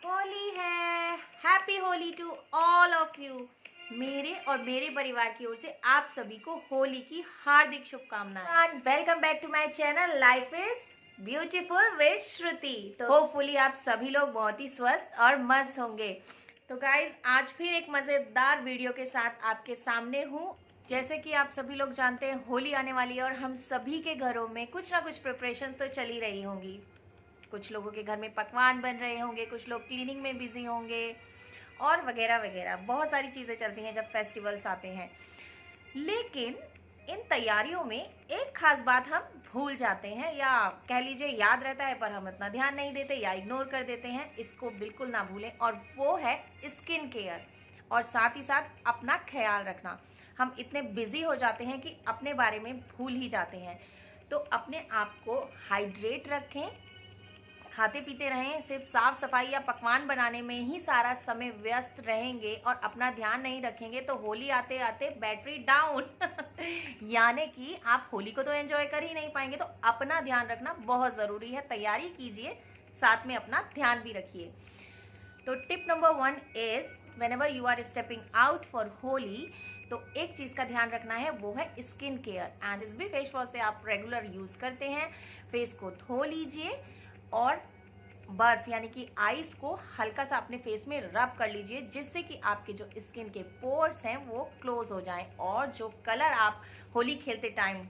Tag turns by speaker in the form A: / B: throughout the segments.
A: होली है। Happy Holi to all of you. मेरे और मेरे परिवार की ओर से आप सभी को होली की हार्दिक शुभकामनाएं। Welcome back to my channel life is beautiful with Shruti. तो होपफुली आप सभी लोग बहुत ही स्वस्थ और मस्त होंगे। तो गाइज आज फिर एक मजेदार वीडियो के साथ आपके सामने हूँ। जैसे कि आप सभी लोग जानते हैं होली आने वाली है और हम सभी के घरों में कुछ ना कुछ प्रिपरेशंस तो चली रही होंगी। कुछ लोगों के घर में पकवान बन रहे होंगे, कुछ लोग क्लीनिंग में बिजी होंगे और वगैरह वगैरह बहुत सारी चीज़ें चलती हैं जब फेस्टिवल्स आते हैं। लेकिन इन तैयारियों में एक खास बात हम भूल जाते हैं, या कह लीजिए याद रहता है पर हम इतना ध्यान नहीं देते या इग्नोर कर देते हैं। इसको बिल्कुल ना भूलें, और वो है स्किन केयर और साथ ही साथ अपना ख्याल रखना। हम इतने बिजी हो जाते हैं कि अपने बारे में भूल ही जाते हैं। तो अपने आप को हाइड्रेट रखें, खाते पीते रहें। सिर्फ साफ सफाई या पकवान बनाने में ही सारा समय व्यस्त रहेंगे और अपना ध्यान नहीं रखेंगे तो होली आते आते बैटरी डाउन यानी कि आप होली को तो एंजॉय कर ही नहीं पाएंगे। तो अपना ध्यान रखना बहुत ज़रूरी है। तैयारी कीजिए, साथ में अपना ध्यान भी रखिए। तो tip number 1 is whenever you are stepping out for Holi, तो एक चीज़ का ध्यान रखना है, वो है स्किन केयर। एंड इस भी फेस वॉश से आप रेगुलर यूज़ करते हैं, फेस को धो लीजिए और बर्फ यानी कि आइस को हल्का सा अपने फेस में रब कर लीजिए, जिससे कि आपके जो स्किन के पोर्स हैं वो क्लोज हो जाएं और जो कलर आप होली खेलते टाइम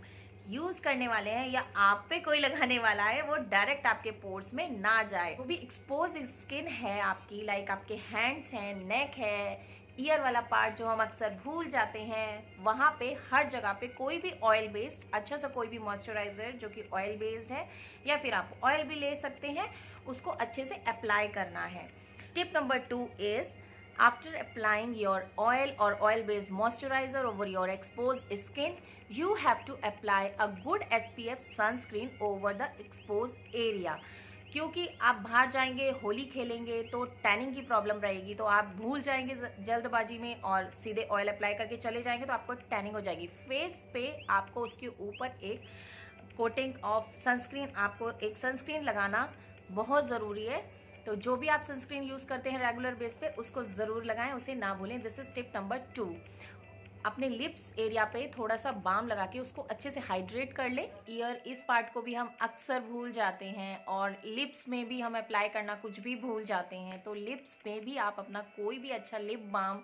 A: यूज करने वाले हैं या आप पे कोई लगाने वाला है वो डायरेक्ट आपके पोर्स में ना जाए। वो भी एक्सपोज स्किन है आपकी, लाइक आपके हैंड्स हैं, नेक है, ईयर वाला पार्ट जो हम अक्सर भूल जाते हैं, वहाँ पे हर जगह पे कोई भी ऑयल बेस्ड अच्छा सा कोई भी मॉइस्चराइजर जो कि ऑयल बेस्ड है, या फिर आप ऑयल भी ले सकते हैं, उसको अच्छे से अप्लाई करना है। Tip number 2 is after applying your oil और oil based moisturiser over your exposed skin, you have to apply a good SPF sunscreen over the exposed area। क्योंकि आप बाहर जाएंगे, होली खेलेंगे तो टैनिंग की प्रॉब्लम रहेगी, तो आप भूल जाएंगे जल्दबाजी में और सीधे ऑयल अप्लाई करके चले जाएंगे तो आपको टैनिंग हो जाएगी। फेस पे आपको उसके ऊपर एक कोटिंग ऑफ सनस्क्रीन, आपको एक सनस्क्रीन लगाना बहुत ज़रूरी है। तो जो भी आप सनस्क्रीन यूज़ करते हैं रेगुलर बेस पे उसको ज़रूर लगाएं, उसे ना भूलें। This is tip number 2। अपने लिप्स एरिया पे थोड़ा सा बाम लगा के उसको अच्छे से हाइड्रेट कर लें। ईयर इस पार्ट को भी हम अक्सर भूल जाते हैं और लिप्स में भी हम अप्लाई करना कुछ भी भूल जाते हैं। तो लिप्स में भी आप अपना कोई भी अच्छा लिप बाम,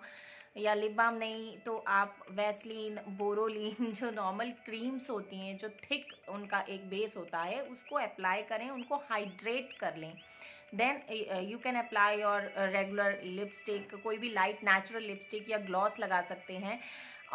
A: या लिप बाम नहीं तो आप वैसलीन, बोरोलिन जो नॉर्मल क्रीम्स होती हैं जो थिक उनका एक बेस होता है उसको अप्लाई करें, उनको हाइड्रेट कर लें। Then you can apply your regular lipstick, कोई भी लाइट नेचुरल लिपस्टिक या ग्लॉस लगा सकते हैं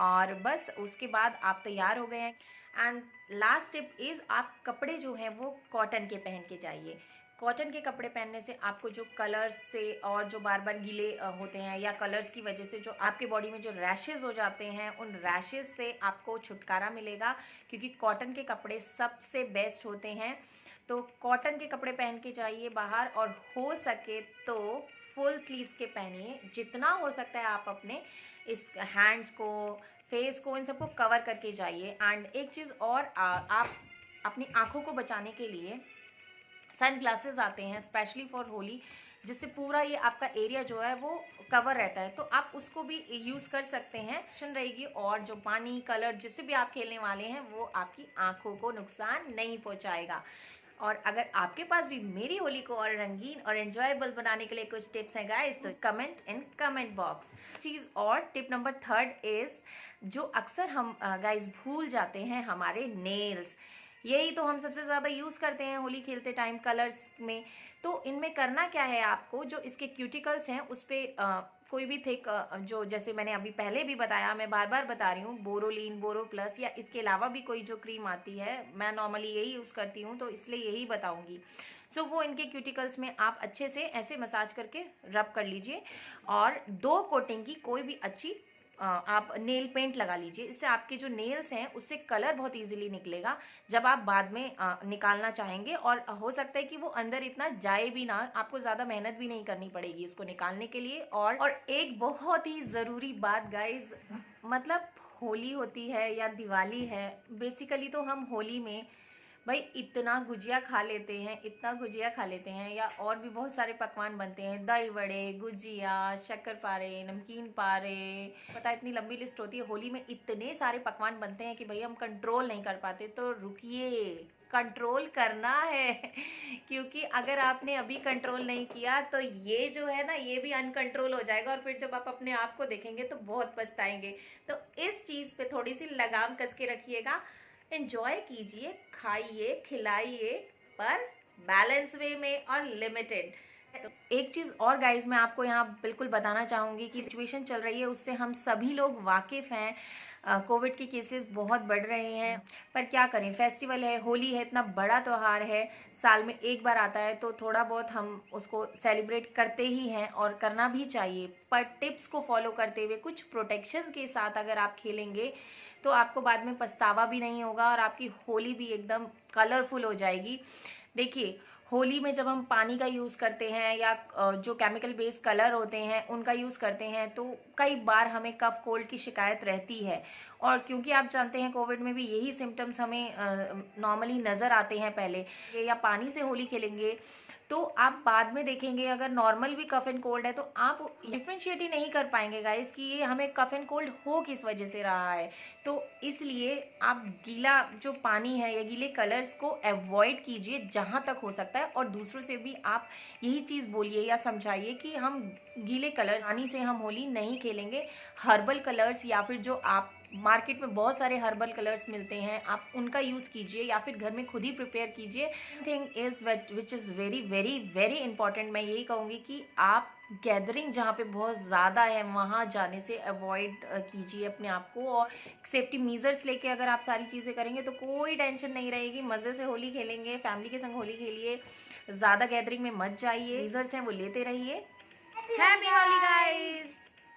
A: और बस उसके बाद आप तैयार हो गए हैं। एंड लास्ट टिप इज़ आप कपड़े जो हैं वो कॉटन के पहन के जाइए। कॉटन के कपड़े पहनने से आपको जो कलर्स से और जो बार बार गीले होते हैं या कलर्स की वजह से जो आपके बॉडी में जो रैशेज हो जाते हैं, उन रैशेज से आपको छुटकारा मिलेगा, क्योंकि कॉटन के कपड़े सबसे बेस्ट होते हैं। तो कॉटन के कपड़े पहन के जाइए बाहर, और हो सके तो फुल स्लीव्स के पहनिए। जितना हो सकता है आप अपने इस हैंड्स को, फेस को, इन सबको कवर करके जाइए। एंड एक चीज़ और, आप अपनी आँखों को बचाने के लिए सन ग्लासेस आते हैं स्पेशली फॉर होली, जिससे पूरा ये आपका एरिया जो है वो कवर रहता है, तो आप उसको भी यूज़ कर सकते हैं। एक्शन रहेगी और जो पानी, कलर जिससे भी आप खेलने वाले हैं वो आपकी आँखों को नुकसान नहीं पहुँचाएगा। और अगर आपके पास भी मेरी होली को और रंगीन और एंजॉयबल बनाने के लिए कुछ टिप्स हैं गाइस, तो कमेंट इन कमेंट बॉक्स। चीज़ और टिप नंबर 3 इज जो अक्सर हम गाइस भूल जाते हैं, हमारे नेल्स। यही तो हम सबसे ज़्यादा यूज़ करते हैं होली खेलते टाइम कलर्स में। तो इनमें करना क्या है आपको, जो इसके क्यूटिकल्स हैं उस पर कोई भी थिक, जो जैसे मैंने अभी पहले भी बताया, मैं बार बार बता रही हूँ, बोरोलिन, बोरो प्लस या इसके अलावा भी कोई जो क्रीम आती है, मैं नॉर्मली यही यूज़ करती हूँ तो इसलिए यही बताऊँगी। सो वो इनके क्यूटिकल्स में आप अच्छे से ऐसे मसाज करके रब कर लीजिए और 2 कोटिंग की कोई भी अच्छी आप नेल पेंट लगा लीजिए। इससे आपके जो नेल्स हैं उससे कलर बहुत इजीली निकलेगा जब आप बाद में निकालना चाहेंगे, और हो सकता है कि वो अंदर इतना जाए भी ना, आपको ज़्यादा मेहनत भी नहीं करनी पड़ेगी इसको निकालने के लिए। और एक बहुत ही ज़रूरी बात गाइज, मतलब होली होती है या दिवाली है, बेसिकली तो हम होली में भाई इतना गुजिया खा लेते हैं, इतना गुजिया खा लेते हैं, या और भी बहुत सारे पकवान बनते हैं, दही बड़े, गुजिया, शक्कर पारे, नमकीन पारे, पता है इतनी लंबी लिस्ट होती है। होली में इतने सारे पकवान बनते हैं कि भाई हम कंट्रोल नहीं कर पाते। तो रुकिए, कंट्रोल करना है क्योंकि अगर आपने अभी कंट्रोल नहीं किया तो ये जो है ना, ये भी अनकंट्रोल हो जाएगा और फिर जब आप अपने आप को देखेंगे तो बहुत पछताएंगे। तो इस चीज़ पे थोड़ी सी लगाम कस के रखिएगा, एंजॉय कीजिए, खाइए, खिलाइए, पर बैलेंस वे में और लिमिटेड। तो एक चीज़ और गाइज मैं आपको यहाँ बिल्कुल बताना चाहूँगी कि सिचुएशन चल रही है उससे हम सभी लोग वाकिफ़ हैं। कोविड के केसेस बहुत बढ़ रहे हैं, पर क्या करें, फेस्टिवल है, होली है, इतना बड़ा त्यौहार है, साल में एक बार आता है, तो थोड़ा बहुत हम उसको सेलिब्रेट करते ही हैं और करना भी चाहिए। पर टिप्स को फॉलो करते हुए कुछ प्रोटेक्शन के साथ अगर आप खेलेंगे तो आपको बाद में पछतावा भी नहीं होगा और आपकी होली भी एकदम कलरफुल हो जाएगी। देखिए, होली में जब हम पानी का यूज़ करते हैं या जो केमिकल बेस्ड कलर होते हैं उनका यूज़ करते हैं तो कई बार हमें कफ कोल्ड की शिकायत रहती है। और क्योंकि आप जानते हैं कोविड में भी यही सिम्टम्स हमें नॉर्मली नज़र आते हैं पहले, या पानी से होली खेलेंगे तो आप बाद में देखेंगे अगर नॉर्मल भी कफ एंड कोल्ड है तो आप डिफ्रेंशिएट ही नहीं कर पाएंगे गाइस कि ये हमें कफ एंड कोल्ड हो किस वजह से रहा है। तो इसलिए आप गीला जो पानी है या गीले कलर्स को अवॉइड कीजिए जहाँ तक हो सकता है, और दूसरों से भी आप यही चीज़ बोलिए या समझाइए कि हम गीले कलर्स पानी से हम होली नहीं खेलेंगे। हर्बल कलर्स या फिर जो आप मार्केट में बहुत सारे हर्बल कलर्स मिलते हैं, आप उनका यूज़ कीजिए या फिर घर में खुद ही प्रिपेयर कीजिए। Thing is which is very very very important, मैं यही कहूँगी कि आप गैदरिंग जहाँ पे बहुत ज़्यादा है वहाँ जाने से अवॉइड कीजिए अपने आप को, और सेफ्टी मेजर्स लेके अगर आप सारी चीज़ें करेंगे तो कोई टेंशन नहीं रहेगी। मज़े से होली खेलेंगे, फैमिली के संग होली खेलिए, ज़्यादा गैदरिंग में मत जाइए, मेजर्स हैं वो लेते रहिए। Happy Holi guys.